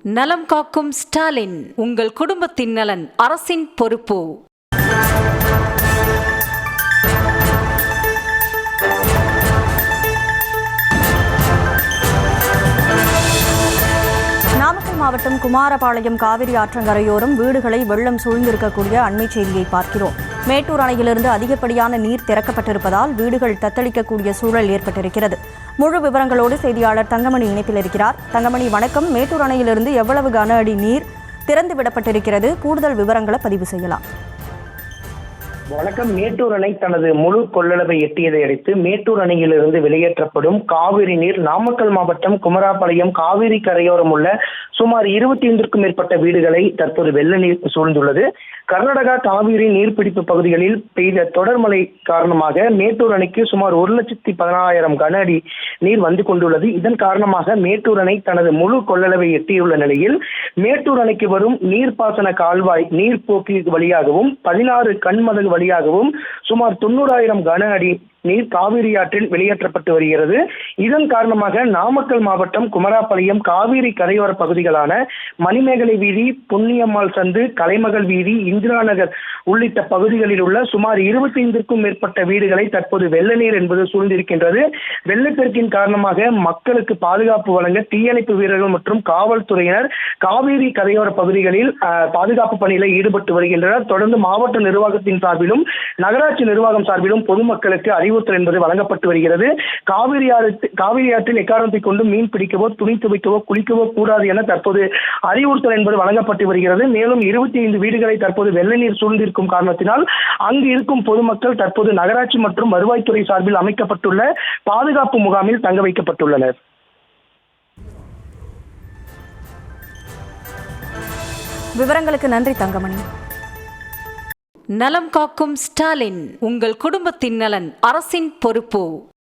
நலம் காக்கும் ஸ்டாலின், உங்கள் குடும்பத்தின் நலன் அரசின் பொறுப்பு. நாமக்கல் மாவட்டம் குமாரபாளையம் காவிரி ஆற்றங்கரையோரம் வீடுகளை வெள்ளம் சூழ்ந்திருக்கக்கூடிய அண்மை செய்தியை பார்க்கிறோம். மேட்டூர் அணையிலிருந்து அதிகப்படியான நீர் திறக்கப்பட்டிருப்பதால் வீடுகள் தத்தளிக்கக்கூடிய சூழல் ஏற்பட்டிருக்கிறது. முழு விவரங்களோடு செய்தியாளர் தங்கமணி இணைப்பில் இருக்கிறார். தங்கமணி, வணக்கம். மேட்டூர் அணையிலிருந்து எவ்வளவு கன அடி நீர் திறந்து விடப்பட்டிருக்கிறது? கூடுதல் விவரங்களை பதிவு செய்யலாம். வணக்கம். மேட்டூர் அணை தனது முழு கொள்ளளவை எட்டியதை அடுத்து மேட்டூர் அணையிலிருந்து வெளியேற்றப்படும் காவிரி நீர் நாமக்கல் மாவட்டம் குமாரபாளையம் காவிரி கரையோரம் உள்ள சுமார் 25க்கும் மேற்பட்ட வீடுகளை தற்போது வெள்ள நீர் சூழ்ந்துள்ளது. கர்நாடகா காவிரி நீர்பிடிப்பு பகுதிகளில் பெய்த தொடர் மழை காரணமாக மேட்டூர் அணைக்கு சுமார் 1,14,000 கன அடி நீர் வந்து கொண்டுள்ளது. இதன் காரணமாக மேட்டூர் அணை தனது முழு கொள்ளளவை எட்டியுள்ள நிலையில் மேட்டூர் அணைக்கு வரும் நீர்ப்பாசன கால்வாய் நீர்ப்போக்கு வழியாகவும் 16 கண்மதகு வழியாகவும் சுமார் 90,000 கன அடி நீர் காவிரி ஆற்றில் வெளியேற்றப்பட்டு வருகிறது. இதன் காரணமாக நாமக்கல் மாவட்டம் குமாரபாளையம் காவிரி கரையோர பகுதிகளான மணிமேகலை வீதி, புண்ணியம்மாள் சந்து, கலைமகள் வீதி, இந்திரா நகர் உள்ளிட்ட பகுதிகளில் உள்ள சுமார் 25க்கும் மேற்பட்ட வீடுகளை தற்போது வெள்ள நீர் என்பது சூழ்ந்திருக்கின்றது. வெள்ளப்பெருக்கின் காரணமாக மக்களுக்கு பாதுகாப்பு வழங்க தீயணைப்பு வீரர்கள் மற்றும் காவல்துறையினர் காவிரி கரையோர பகுதிகளில் பாதுகாப்பு பணியில் ஈடுபட்டு வருகின்றனர். தொடர்ந்து மாவட்ட நிர்வாகத்தின் சார்பிலும் நகராட்சி நிர்வாகம் சார்பிலும் பொதுமக்களுக்கு அறிவுறுத்தல் என்பது வழங்கப்பட்டு வருகிறது. காவிரி ஆற்றில் எக்காரணத்தை கொண்டு மீன் பிடிக்கவோ, துணி துவைக்கவோ, குளிக்கவோ கூடாது என தற்போது அறிவுறுத்தல் என்பது வழங்கப்பட்டு வருகிறது. மேலும் 25 வீடுகளை தற்போது வெள்ள நீர் சூழ்ந்திருக்கும் காரணத்தினால் அங்கு இருக்கும் பொதுமக்கள் தற்போது நகராட்சி மற்றும் வருவாய்த்துறை சார்பில் அமைக்கப்பட்டுள்ள பாதுகாப்பு முகாமில் தங்க வைக்கப்பட்டுள்ளனர். விவரங்களுக்கு நன்றி தங்கமணி. நலம் காக்கும் ஸ்டாலின், உங்கள் குடும்பத்தின் நலன் அரசின் பொறுப்பு.